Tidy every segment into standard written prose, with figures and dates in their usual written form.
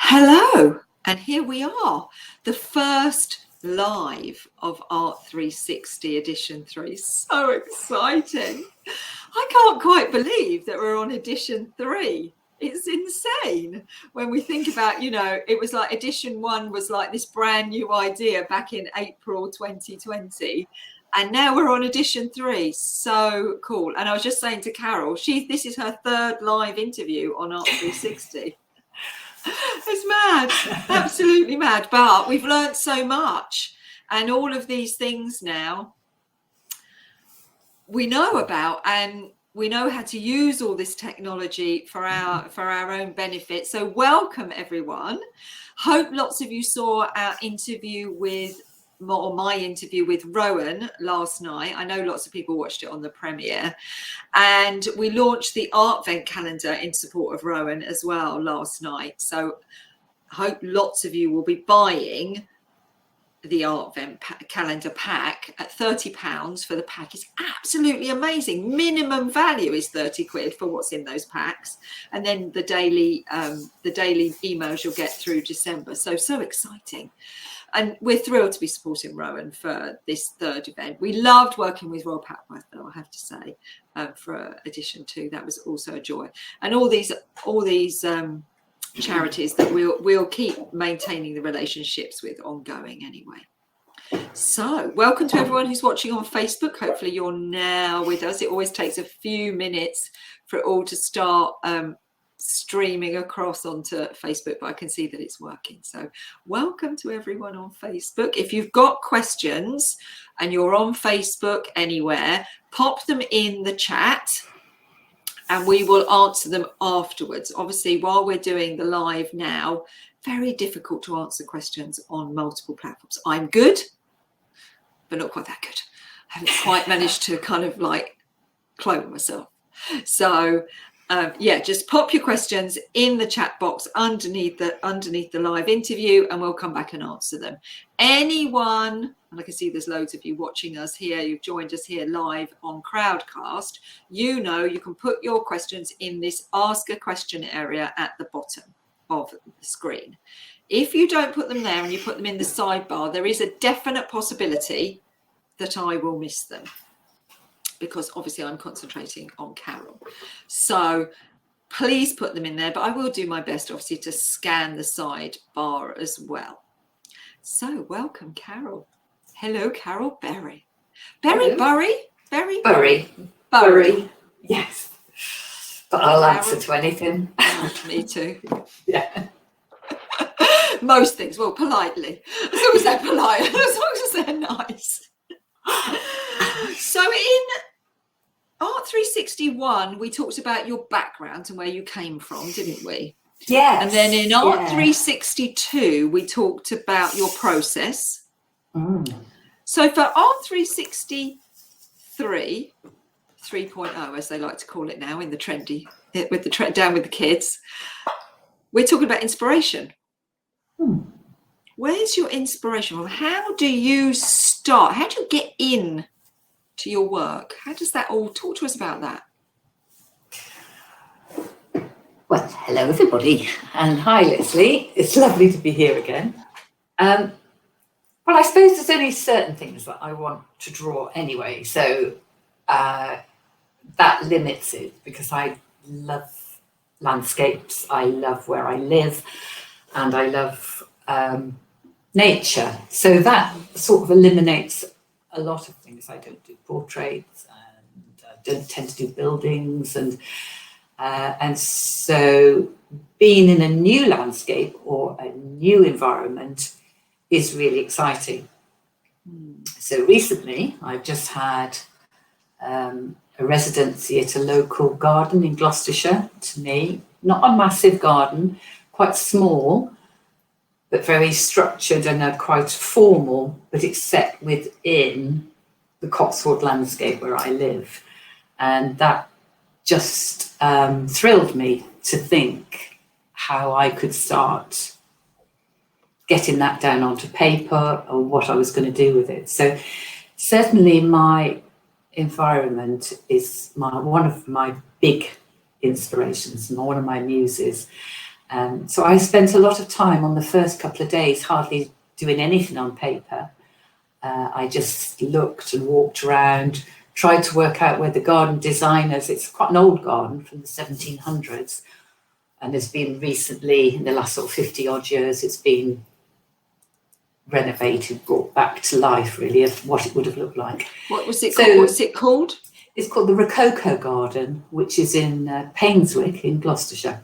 Hello, and here we are, the first live of ART360 Edition 3. So exciting. I can't quite believe that we're on Edition 3. It's insane when we think about, it was like Edition 1 was like this brand new idea back in April 2020. And now we're on Edition 3. So cool. And I was just saying to Carole, this is her third live interview on ART360. It's mad, absolutely mad. But we've learned so much, and all of these things now we know about, and we know how to use all this technology for our own benefit. So welcome everyone. Hope lots of you saw our interview with my interview with Rowan last night. I know lots of people watched it on the premiere, and we launched the art vent calendar in support of Rowan as well last night. So I hope lots of you will be buying the art vent calendar pack at £30 for the pack. It's absolutely amazing. Minimum value is 30 quid for what's in those packs, and then the daily emails you'll get through December. So exciting. And we're thrilled to be supporting Rowan for this third event. We loved working with Royal Papworth, though, I have to say, for Edition 2. That was also a joy. And all these charities that we'll keep maintaining the relationships with ongoing anyway. So welcome to everyone who's watching on Facebook. Hopefully you're now with us. It always takes a few minutes for it all to start streaming across onto Facebook, but I can see that it's working. So welcome to everyone on Facebook. If you've got questions and you're on Facebook anywhere, pop them in the chat and we will answer them afterwards. Obviously, while we're doing the live now, very difficult to answer questions on multiple platforms. I'm good, but not quite that good. I haven't quite managed to kind of like clone myself. So yeah, just pop your questions in the chat box underneath the live interview, and we'll come back and answer them. Anyone, and I can see there's loads of you watching us here, you've joined us here live on Crowdcast, you can put your questions in this ask a question area at the bottom of the screen. If you don't put them there and you put them in the sidebar, there is a definite possibility that I will miss them, because obviously I'm concentrating on Carole. So please put them in there, but I will do my best obviously to scan the sidebar as well. So welcome, Carole. Hello, Carole Bury. Bury. Yes. But I'll answer to anything. Me too. Yeah. Most things, well, politely. As long as they're polite, as long as they're nice. So in ART361, we talked about your background and where you came from, didn't we? Yes. And then in ART362, we talked about your process. So for ART363, 3.0, as they like to call it now, in the trendy, with the down with the kids, we're talking about inspiration. Where's your inspiration from? How do you start? How do you get in to your work? How does that all, talk to us about that? Well, hello everybody, and hi Lesley. It's lovely to be here again. Well, I suppose there's only certain things that I want to draw anyway, so that limits it, because I love landscapes, I love where I live, and I love nature. So that sort of eliminates a lot of things. I don't do portraits, and I don't tend to do buildings, and so being in a new landscape or a new environment is really exciting. So recently I've just had a residency at a local garden in Gloucestershire. To me, not a massive garden, quite small, but very structured and quite formal, but it's set within the Cotswold landscape where I live. And that just thrilled me to think how I could start getting that down onto paper, or what I was going to do with it. So certainly my environment is one of my big inspirations and one of my muses. So I spent a lot of time on the first couple of days hardly doing anything on paper. I just looked and walked around, tried to work out where the garden designers, it's quite an old garden from the 1700s, and has been recently, in the last sort of 50 odd years, it's been renovated, brought back to life really of what it would have looked like. What was it called? What's it called? It's called the Rococo Garden, which is in Painswick in Gloucestershire.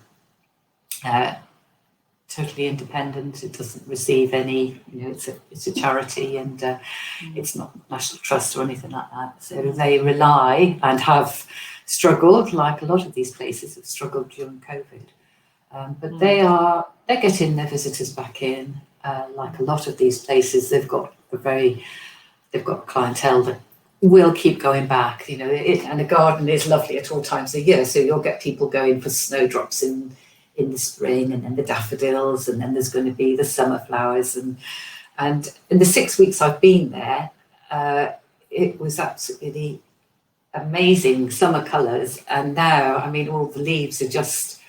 Totally independent. It doesn't receive any, it's a charity, and it's not National Trust or anything like that. So they rely and have struggled, like a lot of these places have struggled during COVID. But they're getting their visitors back in. Like a lot of these places, they've got clientele that will keep going back. And the garden is lovely at all times of year. So you'll get people going for snowdrops in the spring, and then the daffodils, and then there's going to be the summer flowers. And in the 6 weeks I've been there, it was absolutely amazing summer colours. And now, I mean, all the leaves are just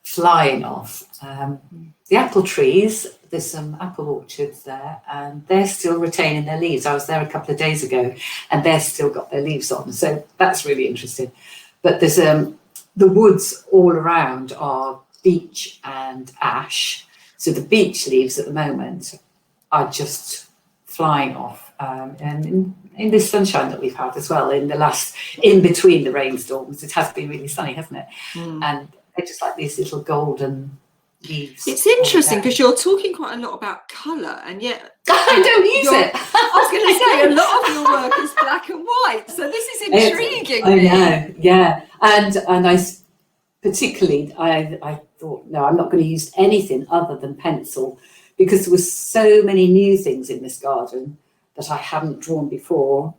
flying off. The apple trees, there's some apple orchards there, and they're still retaining their leaves. I was there a couple of days ago, and they've still got their leaves on. So that's really interesting. But there's the woods all around are beech and ash. So the beech leaves at the moment are just flying off. And in this sunshine that we've had as well, in between the rainstorms, it has been really sunny, hasn't it? And they're just like these little golden leaves. It's interesting because you're talking quite a lot about colour, and yet I don't use it. I was going to say, a lot of your work is black and white, so this is intriguing. I know, yeah. And I particularly, I thought, no, I'm not going to use anything other than pencil, because there were so many new things in this garden that I hadn't drawn before.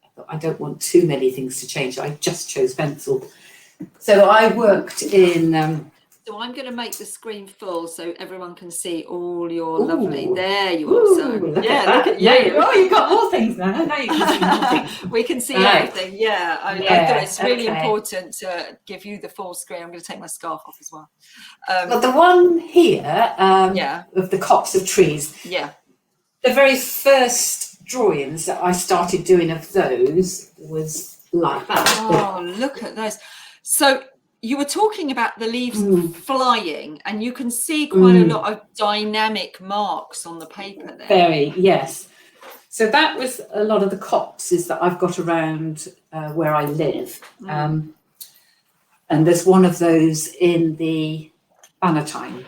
I thought, I don't want too many things to change. I just chose pencil. So I worked in... So I'm going to make the screen full so everyone can see all your lovely... There you are. So, look at you've got more things now. Now you can see more things. We can see everything, yeah. I thought it's really important to give you the full screen. I'm going to take my scarf off as well. But the one here of the copse of trees, the very first drawings that I started doing of those was like that. Oh, look at those. So you were talking about the leaves flying, and you can see quite a lot of dynamic marks on the paper there. Very, yes. So that was a lot of the copses that I've got around where I live. And there's one of those in the Bannatyne.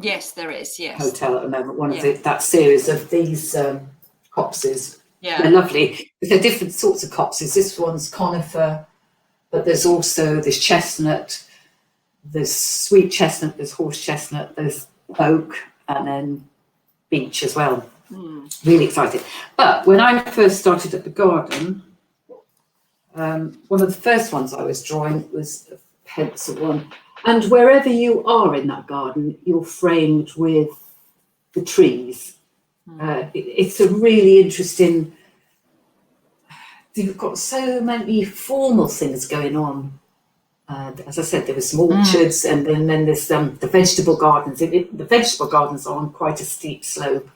Yes, there is, yes. Hotel at the moment, one of that series of these copses. Yeah. They're lovely. They're different sorts of copses. This one's conifer, but there's also this chestnut, there's sweet chestnut, there's horse chestnut, there's oak, and then beech as well. Really excited. But when I first started at the garden, one of the first ones I was drawing was a pencil one. And wherever you are in that garden, you're framed with the trees. It's a really interesting... You've got so many formal things going on. As I said, there were some orchards, and then there's the vegetable gardens. The vegetable gardens are on quite a steep slope.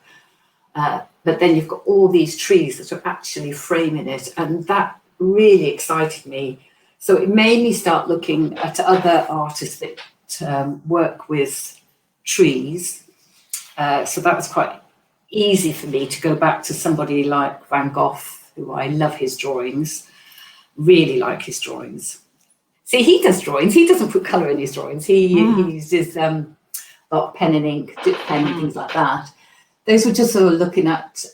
But then you've got all these trees that are actually framing it, and that really excited me. So it made me start looking at other artists that work with trees. So that was quite easy for me to go back to somebody like Van Gogh, who I love his drawings, really like his drawings. See, he does drawings. He doesn't put colour in his drawings. He uses pen and ink, dip pen and things like that. Those were just sort of looking at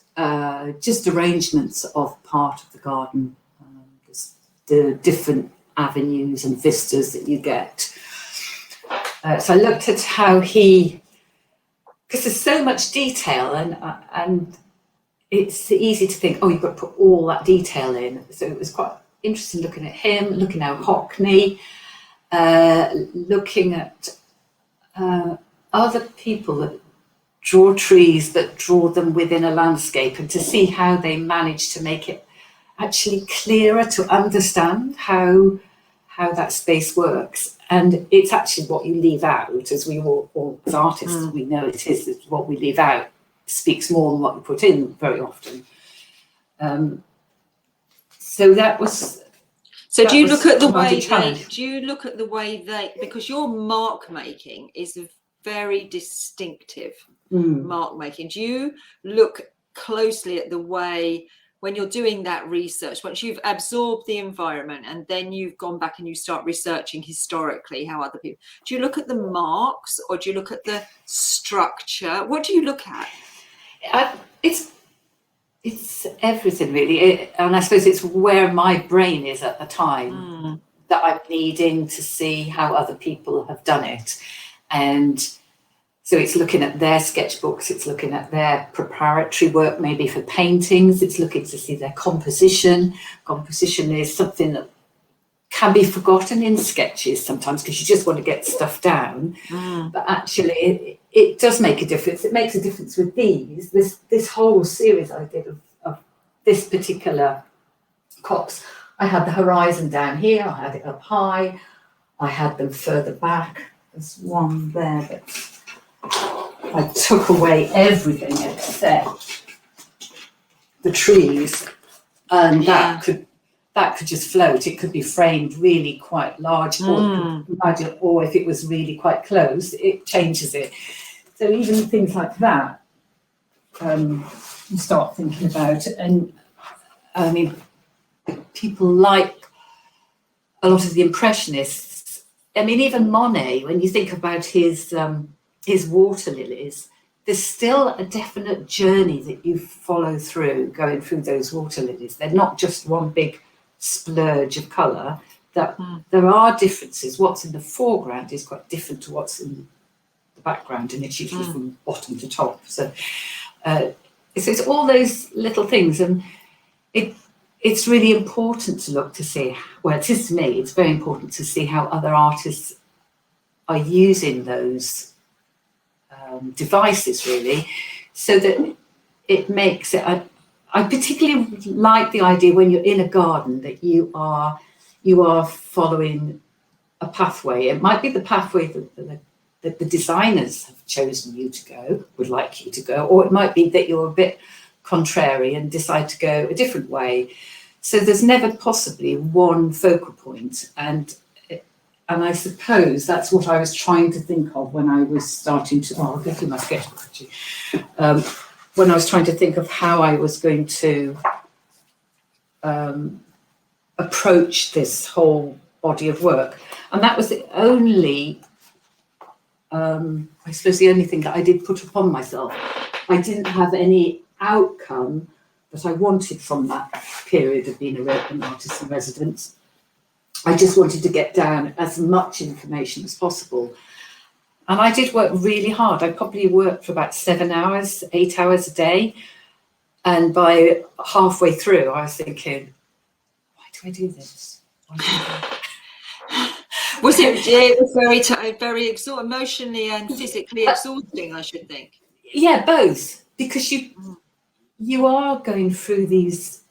just arrangements of part of the garden, the different avenues and vistas that you get. So I looked at how because there's so much detail, and it's easy to think, oh, you've got to put all that detail in. So it was quite interesting looking at him, looking at Hockney, looking at other people that draw trees, but draw them within a landscape, and to see how they manage to make it actually clearer to understand how that space works. And it's actually what you leave out, as we all as artists, we know it is that what we leave out speaks more than what we put in very often. So that was. So do you look at the way they, because your mark making is very distinctive mark making. Do you look closely at the way, when you're doing that research, once you've absorbed the environment and then you've gone back and you start researching historically how other people, do you look at the marks or do you look at the structure? What do you look at? It's everything really, and I suppose it's where my brain is at the time that I'm needing to see how other people have done it. And so it's looking at their sketchbooks, it's looking at their preparatory work, maybe for paintings, it's looking to see their composition. Composition is something that can be forgotten in sketches sometimes because you just want to get stuff down. But actually it does make a difference. It makes a difference with these. This whole series I did of this particular copse, I had the horizon down here, I had it up high, I had them further back. There's one there, but I took away everything except the trees, and that could just float. It could be framed really quite large, or if it was really quite close, it changes it. So even things like that, you start thinking about. And I mean, people like a lot of the Impressionists. I mean, even Monet, when you think about his water lilies, there's still a definite journey that you follow through going through those water lilies. They're not just one big splurge of colour. That there are differences. What's in the foreground is quite different to what's in the background, and it's usually from bottom to top. So it's all those little things, and it's really important to look to see. Well, it is to me. It's very important to see how other artists are using those devices, really, so that it makes it. I particularly like the idea when you're in a garden that you are following a pathway. It might be the pathway that the designers have chosen you to go, would like you to go, or it might be that you're a bit contrary and decide to go a different way. So there's never possibly one focal point, and I suppose that's what I was trying to think of when I was starting to. I'll get through my sketchbook actually. When I was trying to think of how I was going to approach this whole body of work, and that was the only, I suppose, the only thing that I did put upon myself. I didn't have any outcome that I wanted from that period of being an artist in residence. I just wanted to get down as much information as possible. And I did work really hard. I probably worked for about 7 hours, 8 hours a day. And by halfway through, I was thinking, why do I do this? Was it very emotionally and physically exhausting, I should think? Yeah, both. Because you are going through these,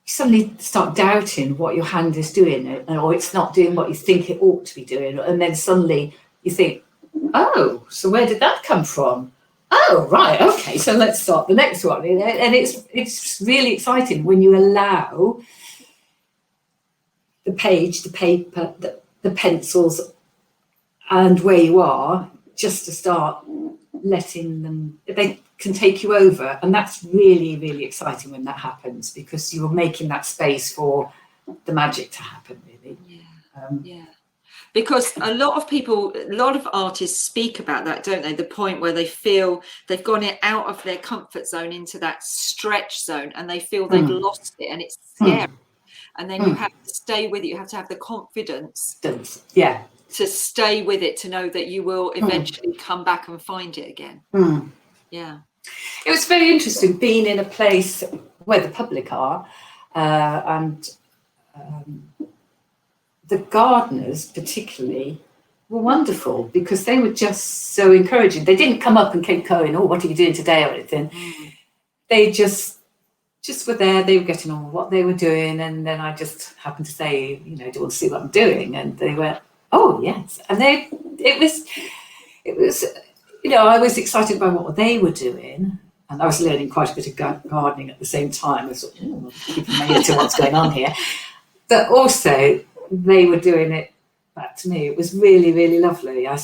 you suddenly start doubting what your hand is doing, or it's not doing what you think it ought to be doing. And then suddenly you think, oh, so where did that come from? Oh, right, okay, so let's start the next one. And it's really exciting when you allow the page, the paper, the pencils, and where you are, just to start letting them, they can take you over. And that's really, really exciting when that happens, because you're making that space for the magic to happen, really. Yeah. Because a lot of artists speak about that, don't they? The point where they feel they've gone out of their comfort zone into that stretch zone, and they feel they've lost it, and it's scary. And then you have to stay with it. You have to have the confidence to stay with it, to know that you will eventually come back and find it again. Yeah. It was very interesting being in a place where the public are, and the gardeners particularly were wonderful, because they were just so encouraging. They didn't come up and keep going, oh, what are you doing today, or anything. They just just were there. They were getting on with what they were doing, and then I just happened to say, you know, do you want to see what I'm doing? And they went, oh yes. And it was, you know, I was excited by what they were doing, and I was learning quite a bit of gardening at the same time. I was sort of keeping my ear to what's going on here, but also they were doing it back to me. It was really, really lovely. I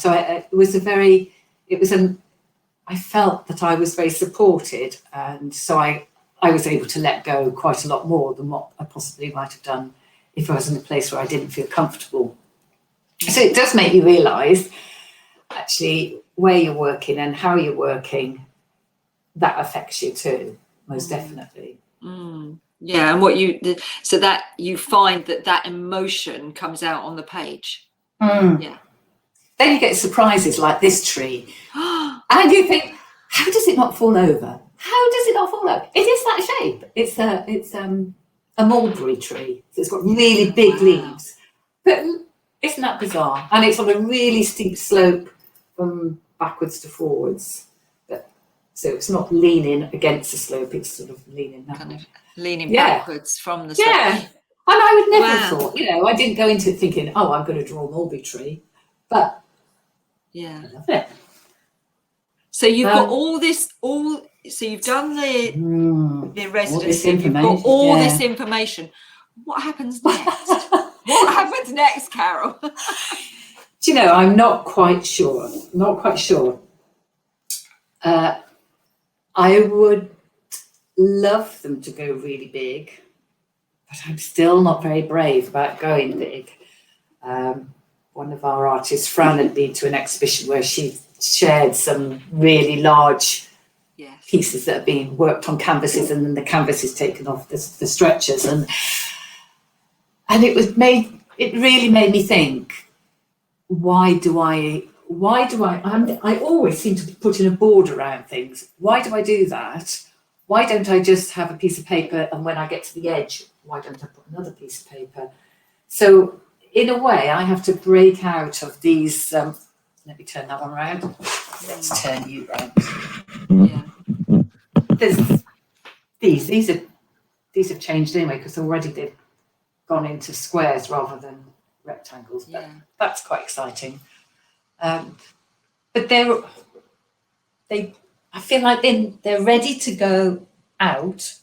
felt that I was very supported, and so I was able to let go quite a lot more than what I possibly might have done if I was in a place where I didn't feel comfortable. So it does make you realise, actually, where you're working and how you're working, that affects you too, most definitely. Yeah, and so that you find that emotion comes out on the page. Yeah. Then you get surprises like this tree, and you think, how does it not fall over? How does it not fall over? It is that shape. It's a mulberry tree. So it's got really big leaves. But isn't that bizarre? And it's on a really steep slope from backwards to forwards. So it's not leaning against the slope, it's sort of leaning that kind way. of leaning backwards from the slope. Yeah. And I would never thought, you know, I didn't go into it thinking, oh, I'm going to draw a mulberry tree. But yeah. I love it. So you've got so you've done the residency, you've got all this information. What happens next? What happens next, Carole? Do you know, I'm not quite sure. I would love them to go really big, but I'm still not very brave about going big. One of our artists, Fran, had been to an exhibition where she shared some really large pieces that have been worked on canvases, and then the canvas is taken off the stretchers, and it really made me think, why do I always seem to be putting a board around things. Why do I do that? Why don't I just have a piece of paper, and when I get to the edge, why don't I put another piece of paper? So in a way, I have to break out of these. Let me turn that one around. Let's turn you round. Yeah. There's these have changed anyway, because already they've gone into squares rather than rectangles. But that's quite exciting. But I feel like they're ready to go out,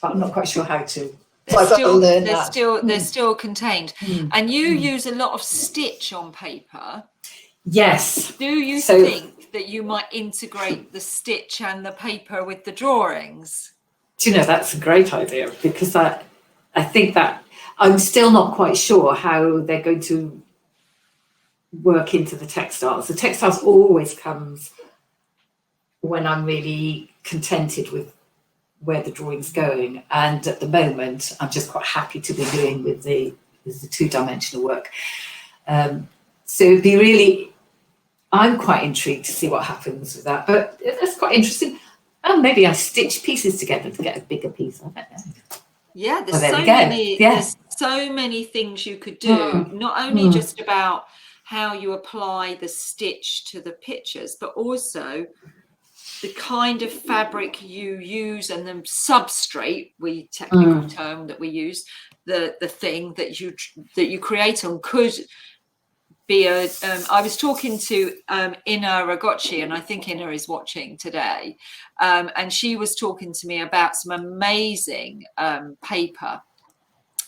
but I'm not quite sure how to. They're still contained. And you use a lot of stitch on paper. Yes. Do you think that you might integrate the stitch and the paper with the drawings? Do you know, that's a great idea, because I think that I'm still not quite sure how they're going to work into the textiles. The textiles always comes when I'm really contented with where the drawing's going, and at the moment I'm just quite happy to be doing with the two-dimensional work. So it'd be really, I'm quite intrigued to see what happens with that, but that's quite interesting. Oh, maybe I stitch pieces together to get a bigger piece. I don't know. Yeah, there's so many things you could do, not only just about how you apply the stitch to the pictures, but also the kind of fabric you use and the substrate, technical term that we use, the thing that you create on could be I was talking to Ina Ragocci, and I think Ina is watching today, and she was talking to me about some amazing paper,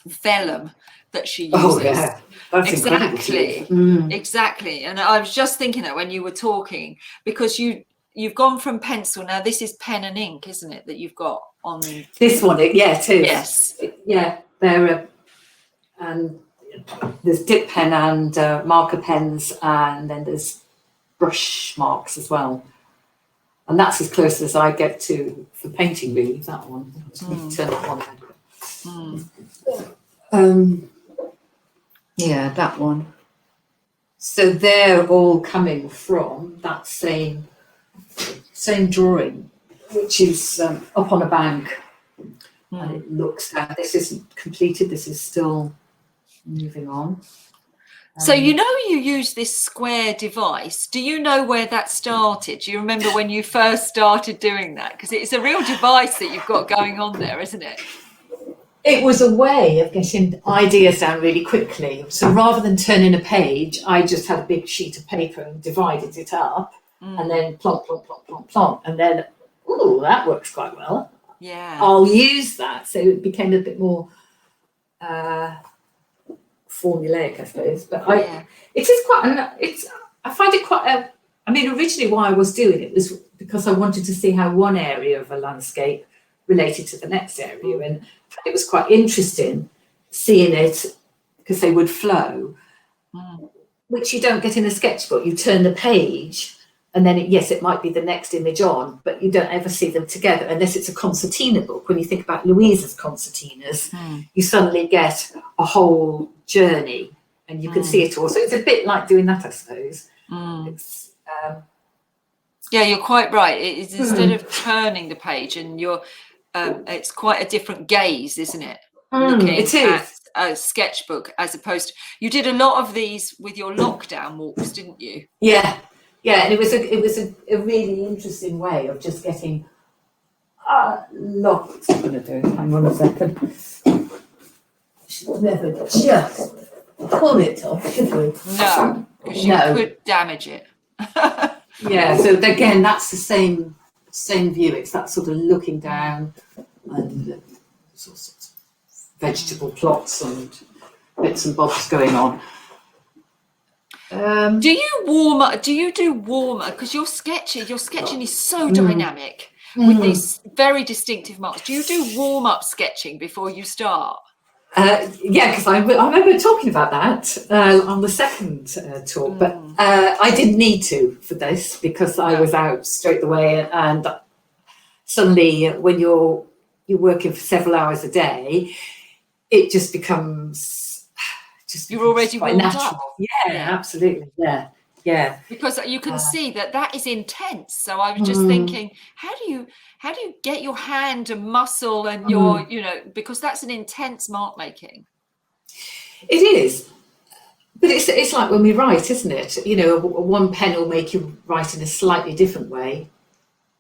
vellum, that she uses. Oh yeah, that's exactly. And I was just thinking that when you were talking, because you've gone from pencil, now this is pen and ink, isn't it, that you've got on this one? Yeah, it is. Yes. Yeah, there and there's dip pen and marker pens, and then there's brush marks as well. And that's as close as I get to for painting, really, that one. Turn that one. Yeah, that one. So they're all coming from that same drawing, which is up on a bank, and it looks down. This isn't completed. This is still moving on. So you know you use this square device. Do you know where that started? Do you remember when you first started doing that? Because it's a real device that you've got going on there, isn't it? It was a way of getting ideas down really quickly. So rather than turning a page, I just had a big sheet of paper and divided it up, and then plonk, plonk, plonk, plonk, plonk, and then, ooh, that works quite well. Yeah. I'll use that. So it became a bit more formulaic, I suppose. But it is quite. I find it quite. I mean, originally why I was doing it was because I wanted to see how one area of a landscape related to the next area, and it was quite interesting seeing it because they would flow, which you don't get in a sketchbook. You turn the page, and then it might be the next image on, but you don't ever see them together unless it's a concertina book. When you think about Louisa's concertinas, you suddenly get a whole journey and you can see it all. So it's a bit like doing that, I suppose. It's, yeah, you're quite right. It's instead of turning the page, and it's quite a different gaze, isn't it? Looking at a sketchbook as opposed to, you did a lot of these with your lockdown walks, didn't you? Yeah, and it was a really interesting way of just getting locked. I'm going to do it. Hang on a second. Should never just pull it off, should we? No, because you could damage it. Yeah. So again, that's the same view. It's that sort of looking down and sorts of vegetable plots and bits and bobs going on. Do you warm up? Do you do warm up? Because your sketching is so dynamic with these very distinctive marks. Do you do warm up sketching before you start? Yeah, because I remember talking about that on the second talk, but I didn't need to for this because I was out straight away, and suddenly when you're working for several hours a day, it just becomes you're already quite warmed natural. up. Yeah, absolutely. Yeah. Because you can see that is intense. So I was just thinking, how do you get your hand and muscle and your, because that's an intense mark making. It is. But it's like when we write, isn't it? One pen will make you write in a slightly different way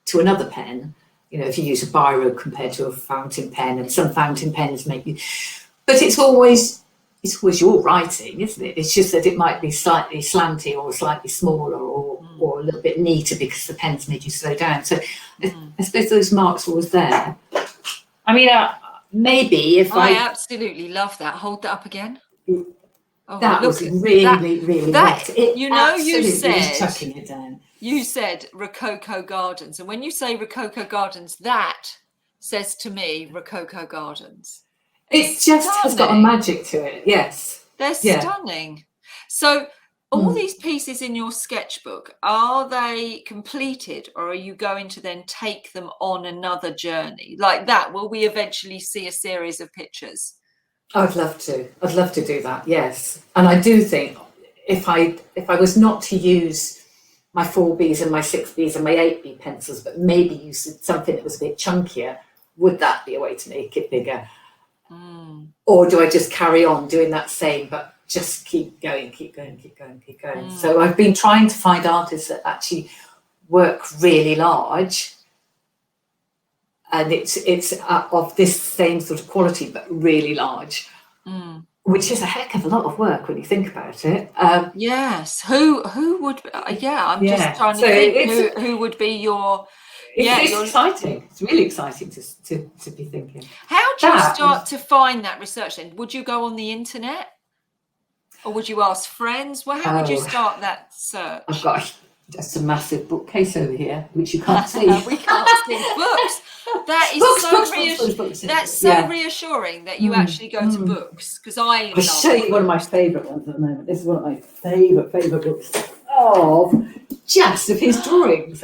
to another pen. If you use a biro compared to a fountain pen, and some fountain pens make you, but it's always your writing, isn't it? It's just that it might be slightly slanty or slightly smaller or a little bit neater because the pen's made you slow down. So I suppose those marks were always there. I mean, maybe if I absolutely love that. Hold that up again. That was really wet. You said tucking it down. You said Rococo Gardens, and when you say Rococo Gardens, that says to me Rococo Gardens. It just has got a magic to it. Yes, they're stunning. So all these pieces in your sketchbook, are they completed, or are you going to then take them on another journey like that? Will we eventually see a series of pictures? I'd love to do that. Yes, and I do think if I was not to use my 4Bs and my 6Bs and my 8B pencils, but maybe use something that was a bit chunkier, would that be a way to make it bigger? Or do I just carry on doing that same, but just keep going? So I've been trying to find artists that actually work really large, and it's of this same sort of quality, but really large, which is a heck of a lot of work when you think about it. Yes. Who would? I'm just trying to think who would be your. It's exciting. It's really exciting to be thinking. How do you start to find that research then? Would you go on the internet, or would you ask friends? Well, how would you start that search? I've got just a massive bookcase over here, which you can't see. We can't see books. That is That's so reassuring that you actually go to books, because I'll show you one of my favourite ones at the moment. This is one of my favourite books just of his drawings.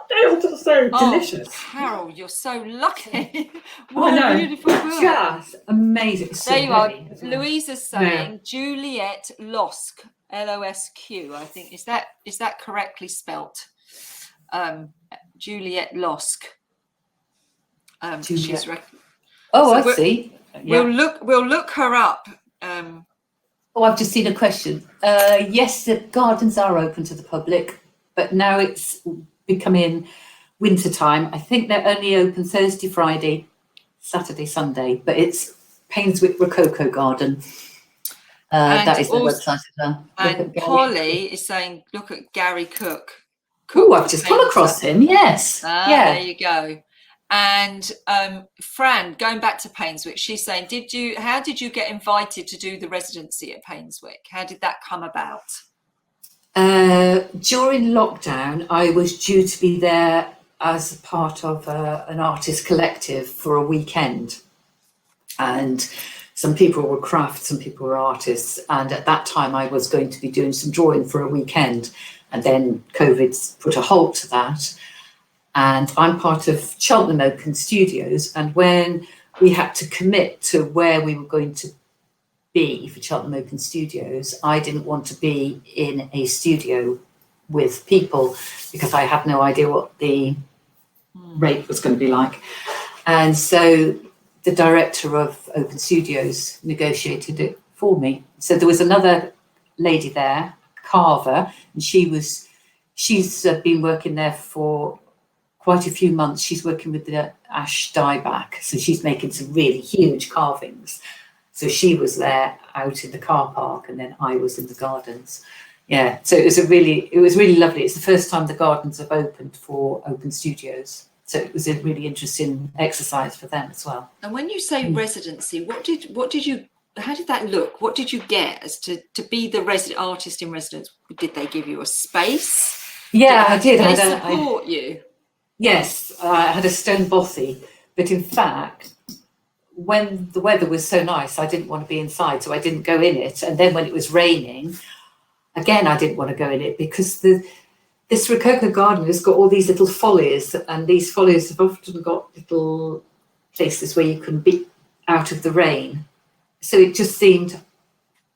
They're just so delicious. Carole, you're so lucky. What a beautiful book. Just amazing. There you are. Louisa's saying Juliette Losque, Losq, I think. Is that correctly spelt? Juliette Losque. I see. We'll look her up Oh, I've just seen a question. Yes, the gardens are open to the public, but now it's becoming winter time. I think they're only open Thursday, Friday, Saturday, Sunday, but it's Painswick Rococo Garden. That is their website as well. And Polly is saying, look at Gary Cook. Oh, I've just come across him. Yes. Yeah. There you go. And Fran, going back to Painswick, she's saying, how did you get invited to do the residency at Painswick? How did that come about? During lockdown, I was due to be there as a part of an artist collective for a weekend. And some people were crafts, some people were artists. And at that time, I was going to be doing some drawing for a weekend. And then COVID put a halt to that. And I'm part of Cheltenham Open Studios. And when we had to commit to where we were going to be for Cheltenham Open Studios, I didn't want to be in a studio with people because I had no idea what the rate was going to be like. And so the director of Open Studios negotiated it for me. So there was another lady there, Carver, and she's been working there for quite a few months. She's working with the ash dieback, so she's making some really huge carvings. So she was there out in the car park, and then I was in the gardens. Yeah, so it was really lovely. It's the first time the gardens have opened for Open Studios, so it was a really interesting exercise for them as well. And when you say residency, how did that look? What did you get as to be the resident artist in residence? Did they give you a space? Yeah, I did. Did they support you? Yes, I had a stone bothy, but in fact, when the weather was so nice, I didn't want to be inside, so I didn't go in it. And then when it was raining, again, I didn't want to go in it because this Rococo Garden has got all these little follies, and these follies have often got little places where you can be out of the rain. So it just seemed,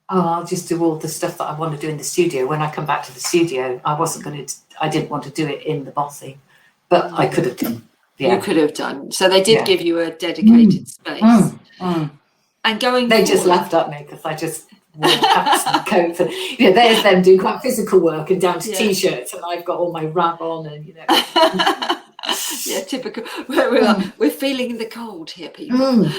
I'll just do all the stuff that I want to do in the studio. When I come back to the studio, I didn't want to do it in the bothy, but I could have done. Yeah. You could have done. So they did give you a dedicated space. And they just laughed at me because I just wore hats and coats. And, there's them doing quite physical work and down to t-shirts, and I've got all my rag on and yeah, typical. We're feeling the cold here, people.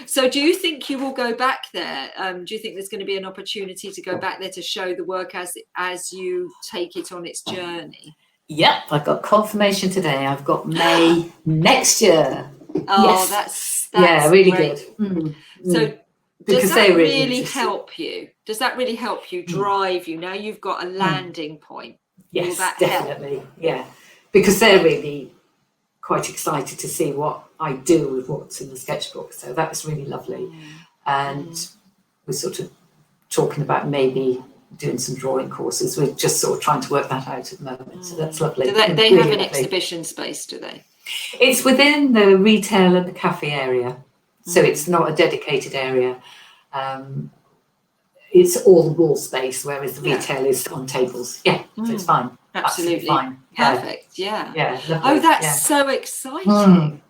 So do you think you will go back there? Do you think there's going to be an opportunity to go back there to show the work as you take it on its journey? Yep, I got confirmation today. I've got May next year. Oh, yes. that's really great. Good. So does that really help you? Does that really help you, drive you? Now you've got a landing point. Yes, will that definitely. help? Yeah, because they're really quite excited to see what I do with what's in the sketchbook. So that's really lovely. And we're sort of talking about maybe doing some drawing courses. We're just sort of trying to work that out at the moment. So that's lovely. Do they really have an lovely exhibition space, do they? It's within the retail and the cafe area. So it's not a dedicated area. It's all wall space, whereas the retail is on tables. Yeah, so it's fine. Absolutely fine. Perfect. Yeah. Lovely. Oh, that's so exciting.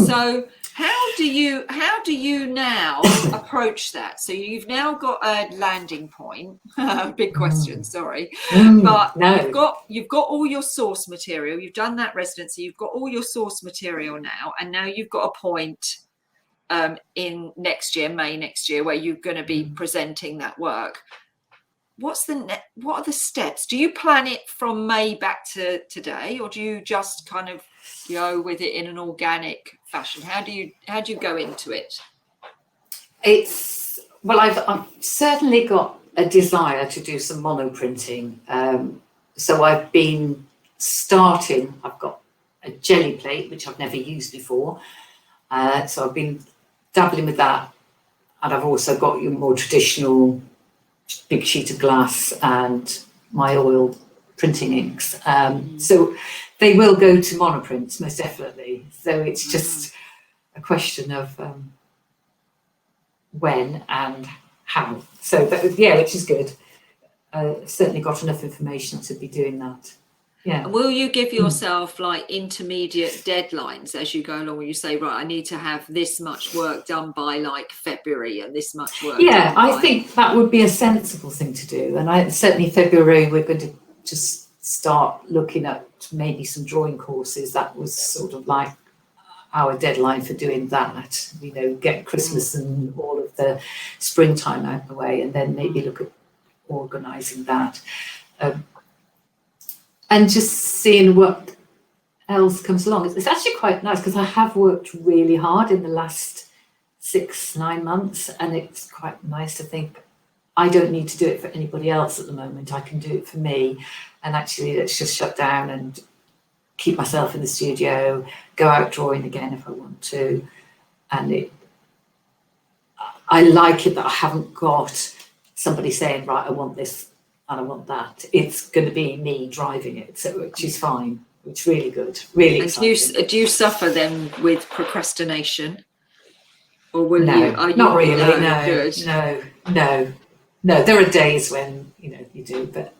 So how do you now approach that? So you've now got a landing point. Big question, sorry. But no. you've got all your source material. You've done that residency. You've got all your source material now, and now you've got a point in May next year, where you're going to be presenting that work. What are the steps? Do you plan it from May back to today, or do you just kind of go with it in an organic fashion? How do you go into it? I've certainly got a desire to do some monoprinting. So I've been starting. I've got a jelly plate which I've never used before. So I've been dabbling with that, and I've also got your more traditional big sheet of glass and my oil printing inks. So they will go to monoprints, most definitely. So it's just a question of when and how. So which is good. I've certainly got enough information to be doing that. Yeah. And will you give yourself like intermediate deadlines as you go along, where you say, right, I need to have this much work done by like February and this much work done I by... think that would be a sensible thing to do. And certainly February, we're going to just start looking at maybe some drawing courses. That was sort of like our deadline for doing that, you know, get Christmas and all of the springtime out of the way, and then maybe look at organising that. And just seeing what else comes along. It's actually quite nice because I have worked really hard in the last 6-9 months, and it's quite nice to think I don't need to do it for anybody else at the moment. I can do it for me, and actually let's just shut down and keep myself in the studio, go out drawing again if I want to. And I like it that I haven't got somebody saying, right, I want this and I want that. It's going to be me driving it, so which is fine. It's really good, really exciting. And do you suffer then with procrastination, or will No, you? Are you not really. no, good. No. There are days when you do, but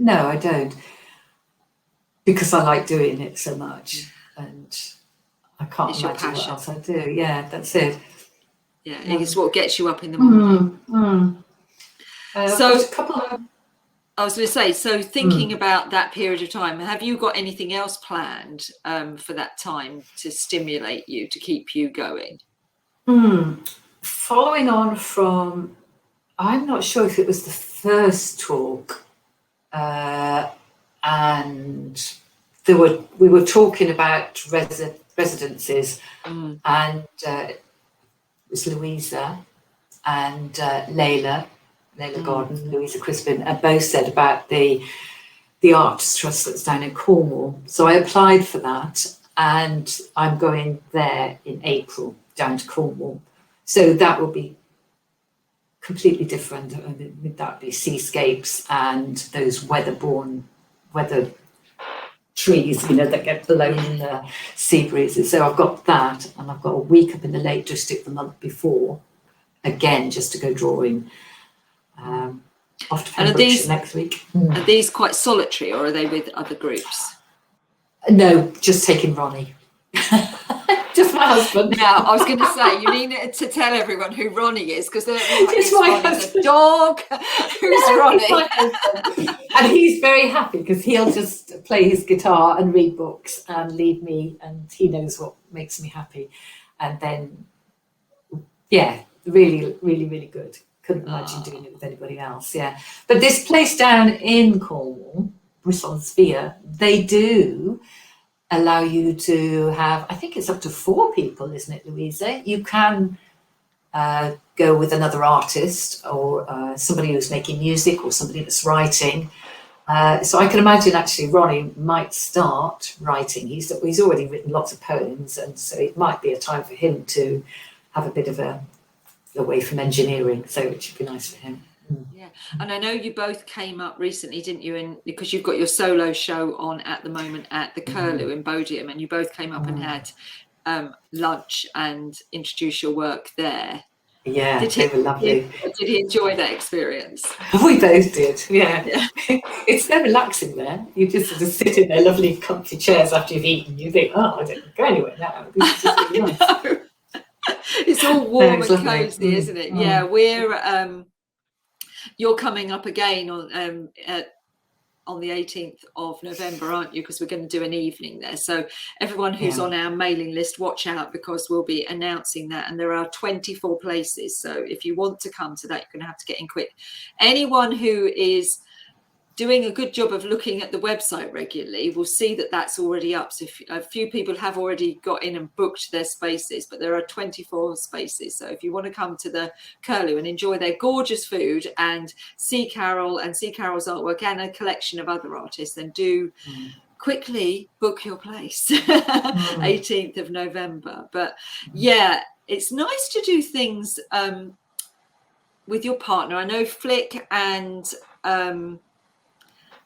no, I don't, because I like doing it so much, and I can't It's your imagine what passion. else I do. Yeah, that's it. Yeah, it's what gets you up in the morning. So a couple of. I was going to say, so thinking about that period of time, have you got anything else planned for that time to stimulate you, to keep you going? Following on from, I'm not sure if it was the first talk, and we were talking about residences, and it was Louisa and Layla Garden, Louisa Crispin, both said about the Arts Trust that's down in Cornwall. So I applied for that, and I'm going there in April, down to Cornwall. So that will be completely different. That would be seascapes and those weather trees, that get blown in the sea breezes. So I've got that, and I've got a week up in the Lake District the month before, again, just to go drawing. Off to Pembrokeshire next week. Are these quite solitary, or are they with other groups? No, just taking Ronnie. Just my husband. Now, I was going to say, you need to tell everyone who Ronnie is, because it's my husband. A dog. Who's Ronnie? And he's very happy because he'll just play his guitar and read books and leave me, and he knows what makes me happy. And then, yeah, really, really, really good. Couldn't imagine doing it with anybody else. Yeah, but this place down in Cornwall, Brisson Sphere, they do allow you to have, I think it's up to 4 people, isn't it, Louisa? You can go with another artist, or somebody who's making music, or somebody that's writing. So I can imagine actually Ronnie might start writing. He's already written lots of poems, and so it might be a time for him to have a bit of a away from engineering, so it should be nice for him. Yeah, and I know you both came up recently, didn't you? Because you've got your solo show on at the moment at the Curlew in Bodiam, and you both came up and had lunch and introduced your work there. Yeah, they were lovely. Did he enjoy that experience? We both did. Yeah. It's so relaxing there. You just sort of sit in their lovely comfy chairs after you've eaten. You think, I don't go anywhere now. This is just really nice. It's all warm and cozy, isn't it? Yeah, we're you're coming up again on the 18th of November, aren't you? Because we're going to do an evening there. So everyone who's on our mailing list, watch out, because we'll be announcing that, and there are 24 places. So if you want to come to that, you're going to have to get in quick. Anyone who is doing a good job of looking at the website regularly will see that that's already up. So a few people have already got in and booked their spaces, but there are 24 spaces. So if you want to come to the Curlew and enjoy their gorgeous food and see Carole and see Carole's artwork and a collection of other artists, then do quickly book your place. 18th of November. But yeah, it's nice to do things with your partner. I know Flick and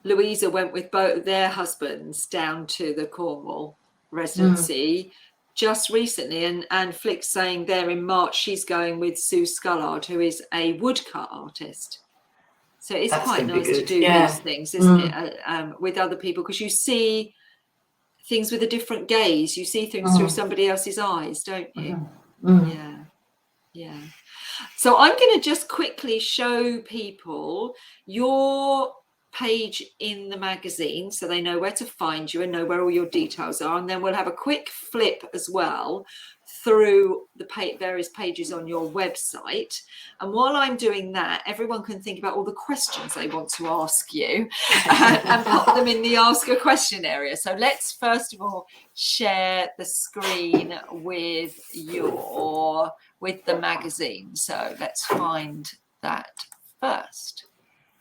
Louisa went with both their husbands down to the Cornwall residency just recently, and Flick's saying there in March she's going with Sue Scullard, who is a woodcut artist. So it's That's quite gonna be nice to good. do Yeah. these things, isn't it, with other people, because you see things with a different gaze. You see things through somebody else's eyes, don't you? Yeah. So I'm going to just quickly show people your page in the magazine so they know where to find you and know where all your details are, and then we'll have a quick flip as well through the various pages on your website. And while I'm doing that, everyone can think about all the questions they want to ask you and pop them in the ask a question area. So let's first of all share the screen with the magazine. So let's find that first.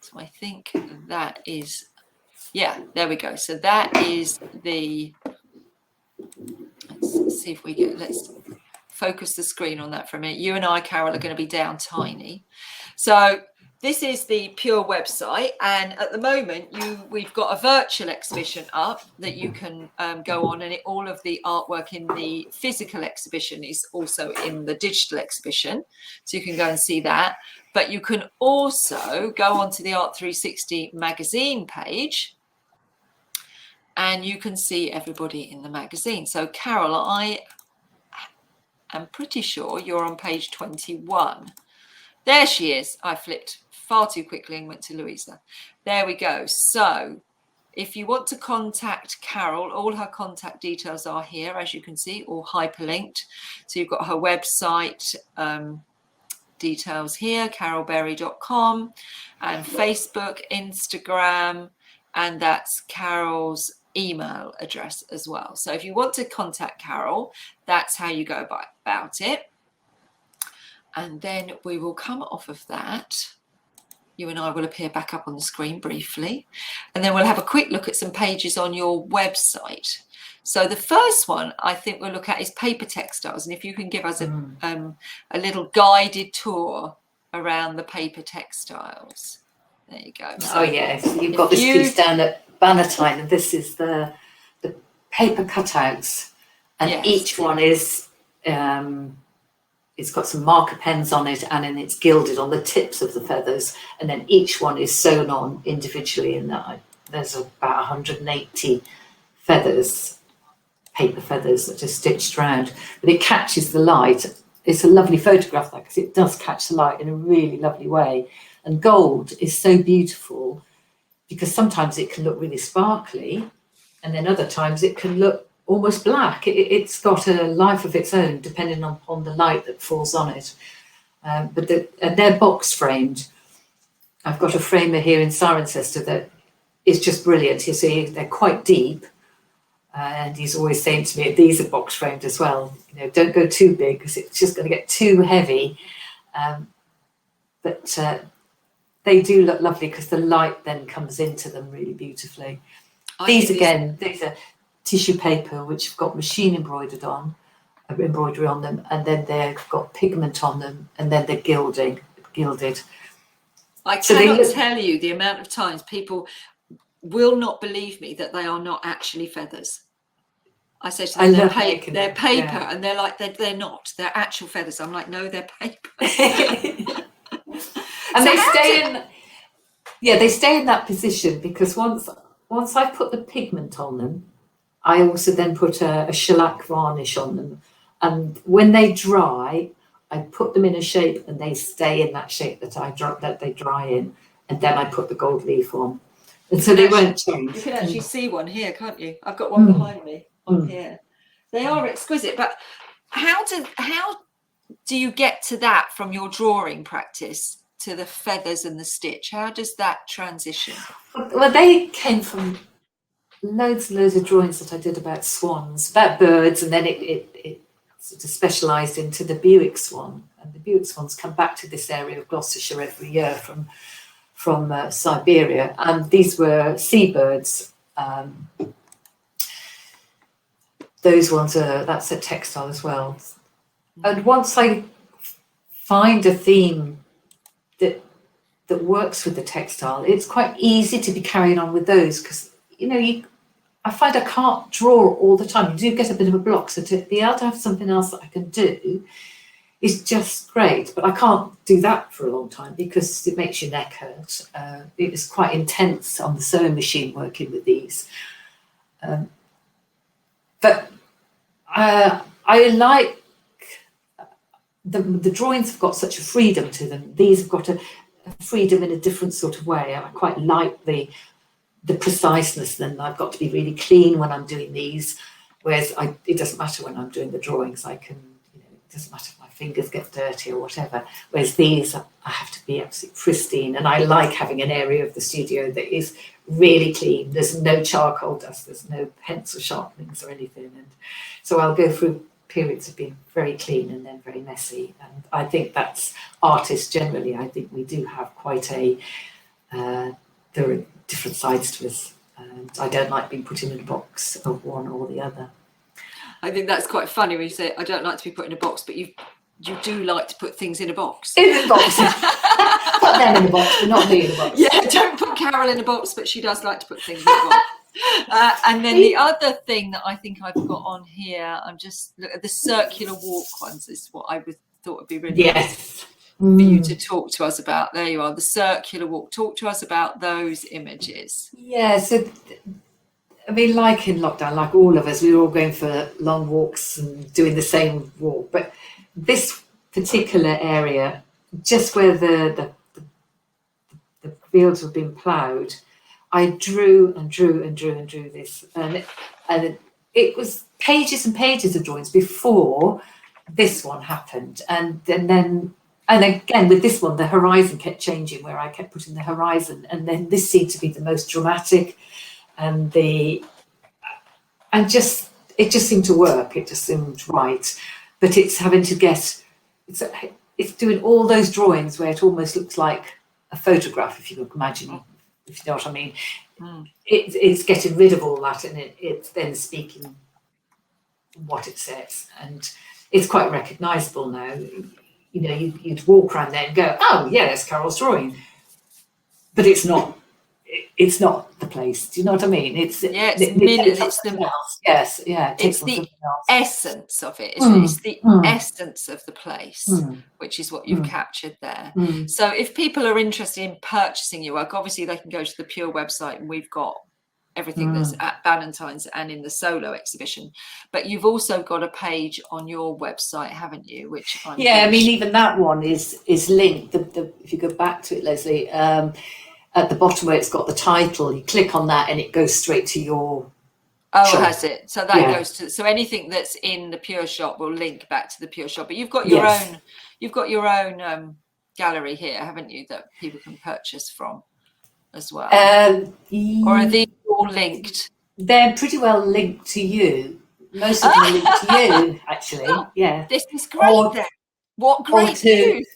So I think that is, yeah, there we go. So that is the, let's see if we get, let's focus the screen on that for a minute. You and I, Carole, are going to be down tiny. So this is the Pure website, and at the moment we've got a virtual exhibition up that you can go on, and all of the artwork in the physical exhibition is also in the digital exhibition, so you can go and see that. But you can also go onto the Art360 magazine page, and you can see everybody in the magazine. So Carole, I am pretty sure you're on page 21. There she is. I flipped far too quickly and went to Louisa. There we go. So if you want to contact Carole, all her contact details are here, as you can see, all hyperlinked. So you've got her website details here, carolebury.com, and Facebook, Instagram, and that's Carole's email address as well. So if you want to contact Carole, that's how you go about it. And then we will come off of that. You and I will appear back up on the screen briefly. And then we'll have a quick look at some pages on your website. So the first one I think we'll look at is Paper Textiles. And if you can give us a little guided tour around the Paper Textiles. There you go. So oh yes, you've got this piece down at Bannatyne, and this is the paper cutouts. And yes, each one is... it's got some marker pens on it, and then it's gilded on the tips of the feathers, and then each one is sewn on individually, and there's about 180 feathers, paper feathers that are stitched around, but it catches the light. It's a lovely photograph, that, because it does catch the light in a really lovely way. And gold is so beautiful because sometimes it can look really sparkly, and then other times it can look almost black. It's got a life of its own depending on the light that falls on it. But they're box framed. I've got a framer here in Cirencester that is just brilliant. You see, they're quite deep, and he's always saying to me, these are box framed as well. You know, don't go too big because it's just going to get too heavy. But they do look lovely because the light then comes into them really beautifully. These are tissue paper which have got machine embroidery on them, and then they've got pigment on them, and then they're gilded. I cannot tell you the amount of times people will not believe me that they are not actually feathers. I say to them, they're paper, yeah. And they're like, they're not. They're actual feathers. I'm like, no, they're paper. And so they stay in that position because once I put the pigment on them, I also then put a shellac varnish on them, and when they dry, I put them in a shape, and they stay in that shape that they dry in, and then I put the gold leaf on, and so they won't change. You can actually see one here, can't you? I've got one behind me on here. They are exquisite, but how do you get to that from your drawing practice to the feathers and the stitch? How does that transition? Well, they came from loads and loads of drawings that I did about swans, about birds, and then it sort of specialised into the Buick swan. And the Buick swans come back to this area of Gloucestershire every year from Siberia, and these were seabirds. Those ones that's a textile as well. And once I find a theme that works with the textile, it's quite easy to be carrying on with those, because I find I can't draw all the time. You do get a bit of a block, so to be able to have something else that I can do is just great. But I can't do that for a long time because it makes your neck hurt. It was quite intense on the sewing machine working with these. But I like the drawings have got such a freedom to them. These have got a freedom in a different sort of way. I quite like the preciseness. Then I've got to be really clean when I'm doing these, whereas it doesn't matter when I'm doing the drawings. I can, it doesn't matter if my fingers get dirty or whatever. Whereas these, I have to be absolutely pristine. And I like having an area of the studio that is really clean. There's no charcoal dust. There's no pencil sharpenings or anything. And so I'll go through periods of being very clean and then very messy. And I think that's artists generally. I think we do have quite there are different sides to us. And I don't like being put in a box of one or the other. I think that's quite funny when you say, I don't like to be put in a box, but you do like to put things in a box. In a box. Put them in a box, but not me in a box. Yeah, don't put Carole in a box, but she does like to put things in a box. And then the other thing that I think I've got on here, I'm just look at the circular walk ones is what I thought would be really nice for you to talk to us about. There you are, the circular walk. Talk to us about those images. Yeah, so I mean, like in lockdown, like all of us, we were all going for long walks and doing the same walk. But this particular area, just where the fields have been ploughed, I drew and drew and drew and drew this, and it was pages and pages of drawings before this one happened, and again with this one the horizon kept changing, where I kept putting the horizon, and then this seemed to be the most dramatic, and it just seemed to work. It just seemed right, but it's having to get it's doing all those drawings where it almost looks like a photograph, if you can imagine. If you know what I mean, it's getting rid of all that, and it's then speaking what it says, and it's quite recognisable now. You'd walk around there and go, "Oh, yeah, that's Carole's drawing," but it's not. It's not the place. Do you know what I mean? It's the essence of it, isn't it? It's the essence of the place, which is what you've captured there. So if people are interested in purchasing your work, obviously they can go to the Pure website, and we've got everything that's at Ballantyne's and in the solo exhibition. But you've also got a page on your website, haven't you? Which I mean, even that one is linked. If you go back to it, Lesley. At the bottom where it's got the title, you click on that and it goes straight to your shop. Has it? So that goes to, so anything that's in the Pure shop will link back to the Pure shop. But you've got your own gallery here, haven't you, that people can purchase from as well? Or are these all linked? They're pretty well linked to you. Most of them are linked to you, actually. Yeah. This is great then. What great news!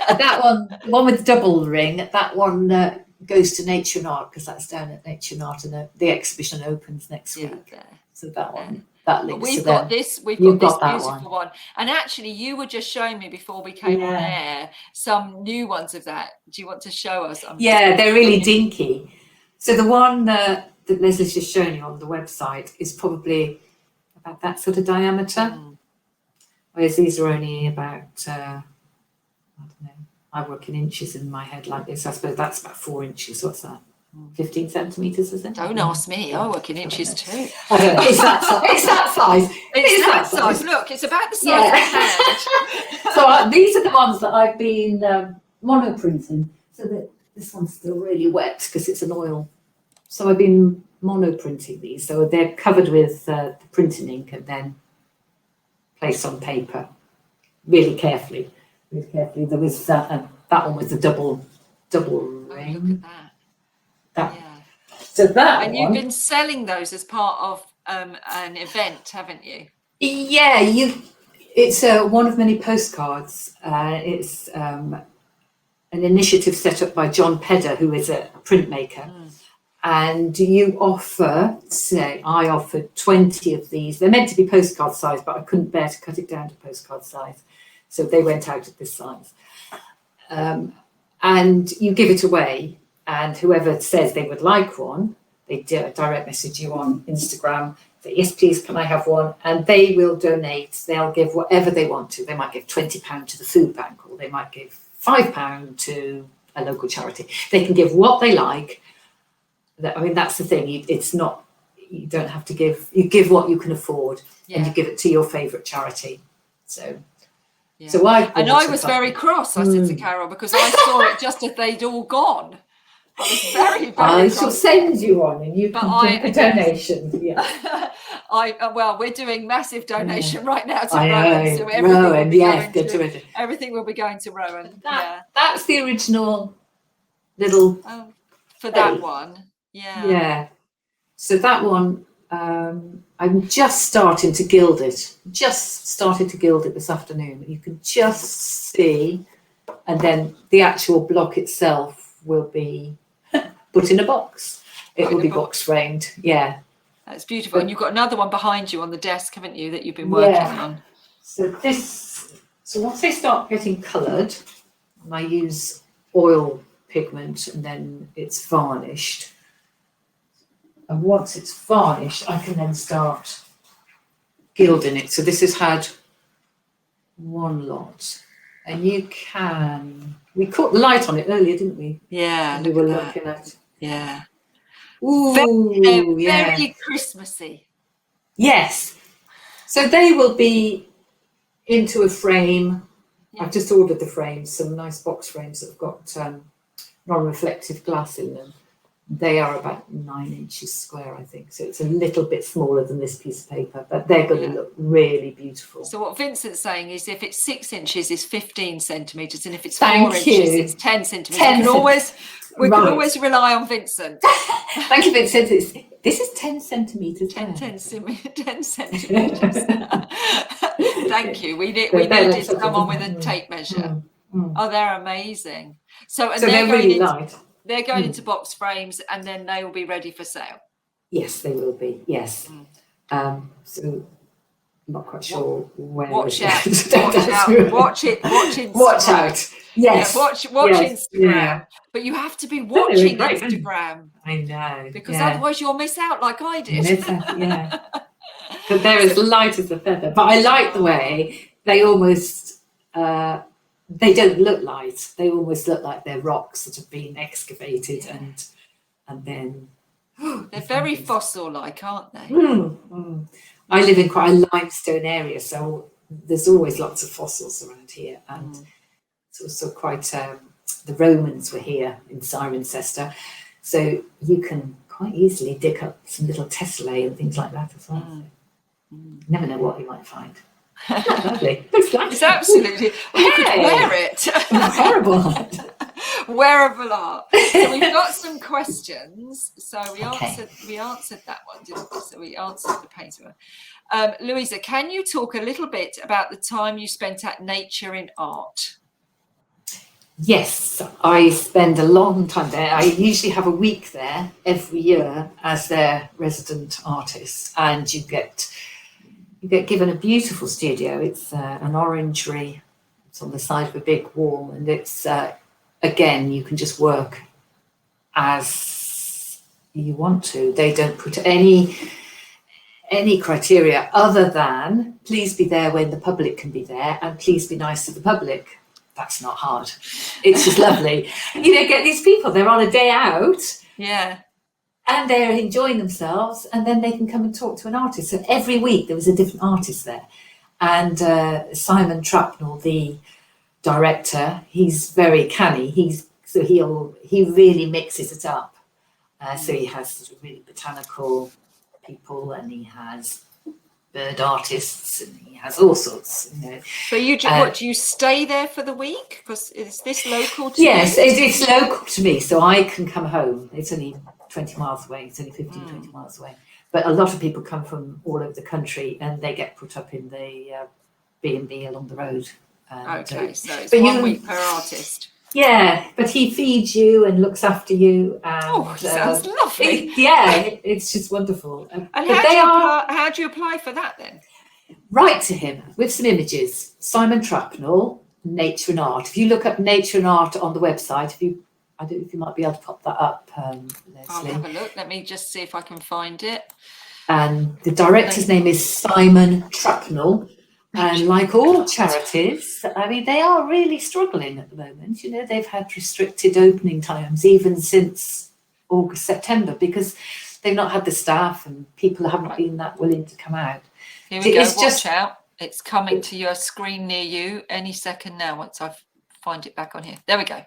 That one with the double ring, that one goes to Nature and Art, because that's down at Nature and Art, and the exhibition opens next week. So that one, that links we've to got them. this. We've got this beautiful one. And actually, you were just showing me before we came on air some new ones of that. Do you want to show us? They're really dinky. So the one that Leslie's just shown you on the website is probably about that sort of diameter. Whereas these are only about, I don't know, I work in inches in my head like this. I suppose that's about 4 inches. What's that? 15 centimetres, is it? Don't ask me. I work in inches too. I don't know. It's that size. It's that size. Look, it's about the size of a hand. So these are the ones that I've been monoprinting. So that this one's still really wet because it's an oil. So I've been monoprinting these. So they're covered with the printing ink and then placed on paper really carefully. There was that one with the double ring. Look at that. So that and you've been selling those as part of an event, haven't you? Yeah, it's one of many postcards. It's an initiative set up by John Pedder, who is a printmaker. And you offer, say, I offered 20 of these. They're meant to be postcard size, but I couldn't bear to cut it down to postcard size. So they went out at this size. And you give it away. And whoever says they would like one, they direct message you on Instagram. say, yes, please, can I have one? And they will donate. They'll give whatever they want to. They might give £20 to the food bank, or they might give £5 to a local charity. They can give what they like. I mean, that's the thing. It's not, you don't have to give, you give what you can afford, and you give it to your favourite charity. So, so I was very cross, I said to Carole, because I saw it just as they'd all gone. I was very, very I shall send you one, and you can make a donation. Yeah. Well, we're doing massive donation right now to Rowan. So everything will be going to Rowan. That's the original little for that one. Yeah. So that one, I'm just starting to gild it. Just started to gild it this afternoon. You can just see, and then the actual block itself will be put in a box. It will be box framed. Yeah. That's beautiful. And you've got another one behind you on the desk, haven't you, that you've been working on? So once they start getting coloured, and I use oil pigment, and then it's varnished. And once it's varnished, I can then start gilding it. So this has had one lot. And we caught the light on it earlier, didn't we? Yeah. We were looking at. Yeah. Ooh, very Christmassy. Yes. So they will be into a frame. I've just ordered the frames, some nice box frames that have got non-reflective glass in them. They are about 9 inches square, I think. So it's a little bit smaller than this piece of paper, but they're going to look really beautiful. So what Vincent's saying is if it's 6 inches, it's 15 centimetres, and if it's 4 inches, it's 10 centimetres. We can always rely on Vincent. Thank you, Vincent. This is 10 centimetres. 10 centimetres. Thank you. We needed someone with a tape measure. Oh, they're amazing. So they're really light. They're going into box frames, and then they will be ready for sale. Yes, they will be. Yes. So I'm not quite sure where. Watch out! Watch Instagram. Watch out! Yes. Watch Instagram. Yeah. But you have to be watching Instagram. I know. Because otherwise you'll miss out, like I did. But they're as light as a feather. But I like the way they almost. They don't look light. They almost look like they're rocks that have been excavated and then. They're very fossil-like, aren't they? I live in quite a limestone area, so there's always lots of fossils around here, and it's also quite. The Romans were here in Cirencester, so you can quite easily dig up some little tesserae and things like that as well. So you never know what you might find. Lovely. It's absolutely. You could wear it. Horrible. Wearable art. So we've got some questions. So we answered that one, didn't we? So we answered the painter one. Louisa, can you talk a little bit about the time you spent at Nature in Art? Yes, I spend a long time there. I usually have a week there every year as their resident artist, and you get given a beautiful studio. It's an orangery. It's on the side of a big wall, and it's again, you can just work as you want to. They don't put any criteria other than please be there when the public can be there, and please be nice to the public. That's not hard. It's just lovely. Get these people, they're on a day out. Yeah. And they're enjoying themselves, and then they can come and talk to an artist. So every week there was a different artist there. And Simon Trapnell, the director, he's very canny. He really mixes it up. So he has sort of really botanical people, and he has bird artists, and he has all sorts. So what, do you stay there for the week? Because is this local to Yes, it's local to me, so I can come home. It's only 20 miles away. It's only 20 miles away. But a lot of people come from all over the country, and they get put up in the B&B along the road. Okay, so it's 1 week per artist. Yeah, but he feeds you and looks after you. And, sounds lovely. It's just wonderful. And how do you apply for that then? Write to him with some images. Simon Trapnell, Nature and Art. If you look up Nature and Art on the website, I don't know if you might be able to pop that up, Lesley. I'll have a look. Let me just see if I can find it. And the director's name is Simon Trapnell. And like all charities, I mean, they are really struggling at the moment. You know, they've had restricted opening times even since August, September, because they've not had the staff and people haven't been that willing to come out. Here we go, watch out. It's coming to your screen near you any second now once I find it back on here. There we go.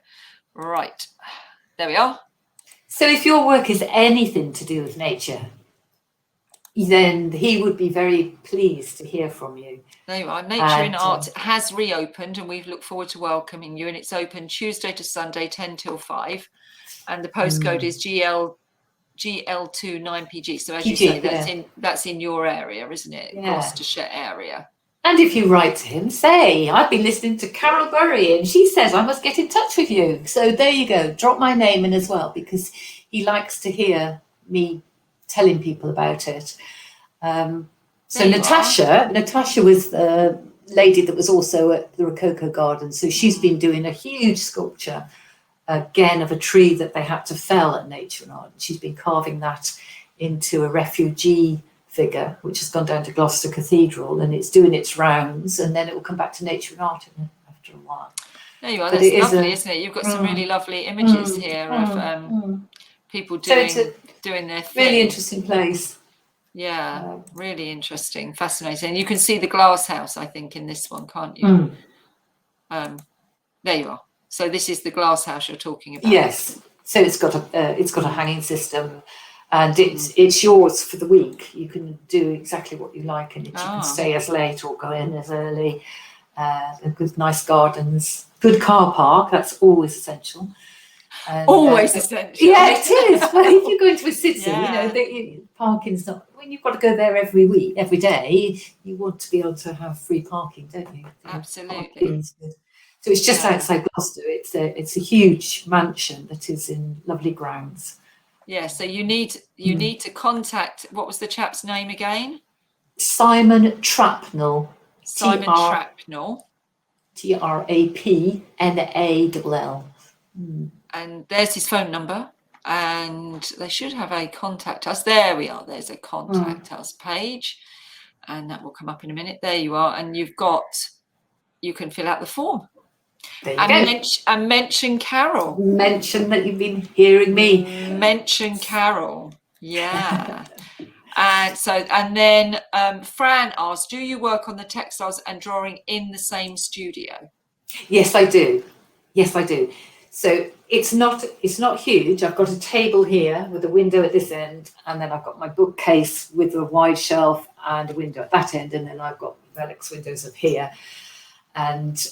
Right, there we are. So if your work is anything to do with nature, then he would be very pleased to hear from you. There you are. Nature in Art has reopened, and we look forward to welcoming you. And it's open Tuesday to Sunday, 10 till 5. And the postcode is GL29PG. So as PG, you say, that's in your area, isn't it? Yeah. Gloucestershire area. And if you write to him, say, I've been listening to Carole Bury and she says I must get in touch with you. So there you go. Drop my name in as well, because he likes to hear me telling people about it. So Natasha was the lady that was also at the Rococo Garden. So she's been doing a huge sculpture, again, of a tree that they had to fell at Nature and Art. She's been carving that into a refugee figure, which has gone down to Gloucester Cathedral, and it's doing its rounds, and then it will come back to Nature and Art after a while. There you are. That's lovely, isn't it? You've got some really lovely images here of people doing their thing. Really interesting place. Yeah, really interesting, fascinating. You can see the glass house, I think, in this one, can't you? There you are. So this is the glass house you're talking about. Yes. So it's got a hanging system, and it's yours for the week. You can do exactly what you like in it. You can stay as late or go in as early. With nice gardens, good car park. That's always essential. And, always essential. Yeah, it is. Well, if you go into a city, you know, parking's not. When you've got to go there every day, you want to be able to have free parking, don't you? Absolutely. So it's just outside Gloucester. It's a huge mansion that is in lovely grounds. Yeah. So you need to contact. What was the chap's name again? Simon Trapnell. Simon Trapnell. Trapnall. And there's his phone number, and they should have a contact us. There we are. There's a contact us page, and that will come up in a minute. There you are, and you can fill out the form. There you go. And mention Carole. Mention that you've been hearing me. Mention Carole. Yeah. And then Fran asked, do you work on the textiles and drawing in the same studio? Yes, I do. So it's not huge. I've got a table here with a window at this end, and then I've got my bookcase with a wide shelf and a window at that end, and then I've got Velux windows up here. And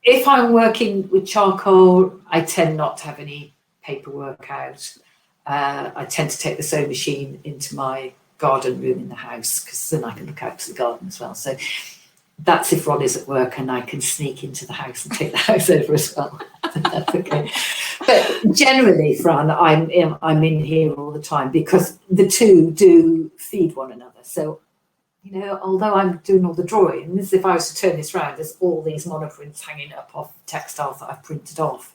if I'm working with charcoal, I tend not to have any paperwork out. I tend to take the sewing machine into my garden room in the house, because then I can look out to the garden as well. So that's if Ron is at work and I can sneak into the house and take the house over as well. That's okay. But generally, Fran, I'm in here all the time, because the two do feed one another. So, you know, although I'm doing all the drawings, if I was to turn this round, there's all these monoprints hanging up off textiles that I've printed off,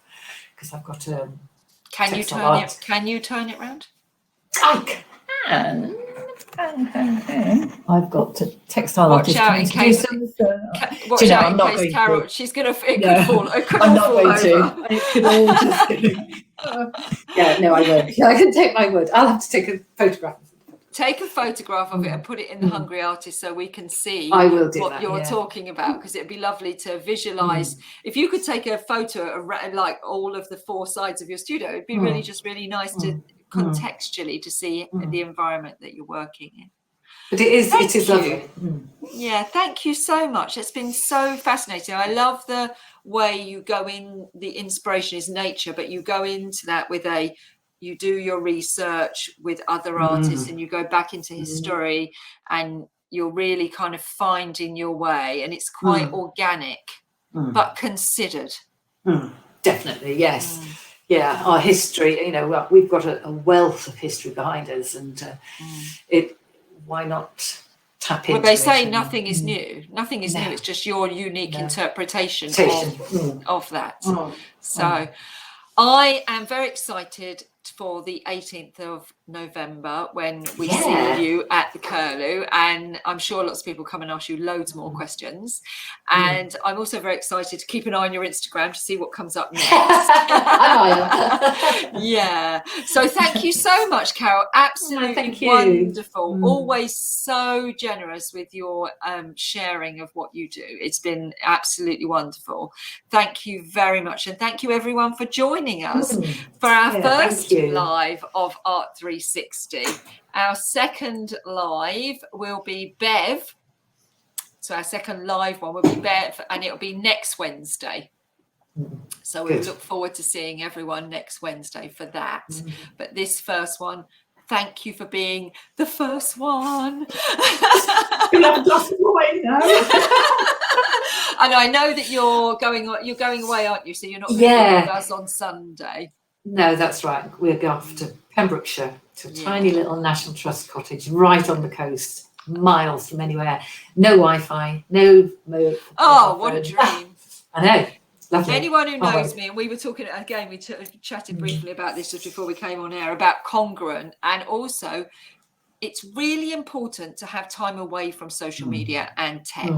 because I've got Can you turn it round? I can. I've got to textile artist. Watch out in case. Watch out in case Carole. She's going to. It could fall. I'm not going to. It could all just. Yeah, no, I won't. I can take my word. I'll have to take a photograph. Take a photograph of it and put it in the Hungry Artist so we can see what you're talking about, because it'd be lovely to visualize. If you could take a photo of like all of the four sides of your studio, it'd be really nice to contextually to see the environment that you're working in. But it is lovely. Yeah, thank you so much. It's been so fascinating. I love the way you go in. The inspiration is nature, but you go into that with you do your research with other artists, and you go back into history, and you're really kind of finding your way, and it's quite organic, but considered. Definitely, yes. Yeah, our history, you know, we've got a wealth of history behind us, and why not tap into it? Well, they say nothing is new. Nothing is new. It's just your unique interpretation of that. So I am very excited for the 18th of November when we see you at the Curlew, and I'm sure lots of people come and ask you loads more questions, and I'm also very excited to keep an eye on your Instagram to see what comes up next. Yeah, so thank you so much, Carole. Absolutely wonderful. Always so generous with your sharing of what you do. It's been absolutely wonderful. Thank you very much, and thank you everyone for joining us for our first live of Art 360. Our second live will be Bev. So our second live one will be Bev, and it'll be next Wednesday. So we look forward to seeing everyone next Wednesday for that. But this first one, thank you for being the first one. And I know that you're going away, aren't you? So you're not going to be with us on Sunday. No, that's right. We're going off to Pembrokeshire, to a tiny little National Trust cottage right on the coast, miles from anywhere. No Wi-Fi, no mobile. Oh, what a dream. I know. Lovely. Anyone who knows me, and we were talking again, we chatted briefly about this just before we came on air, about congruent, and also it's really important to have time away from social media and tech.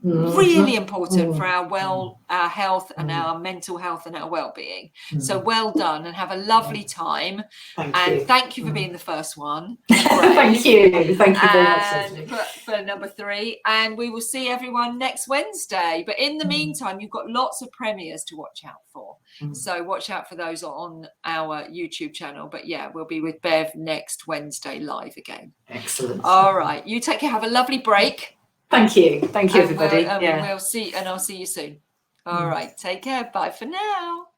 Really important for our health and our mental health and our well-being. So well done, and have a lovely time. Thank you for being the first one. Thank you very much for number 3, and we will see everyone next Wednesday. But in the meantime, you've got lots of premieres to watch out for, so watch out for those on our YouTube channel. But yeah, we'll be with Bev next Wednesday live again. Excellent. All right, you take care, have a lovely break. Thank you, everybody. I'll see you soon. All right, take care. Bye for now.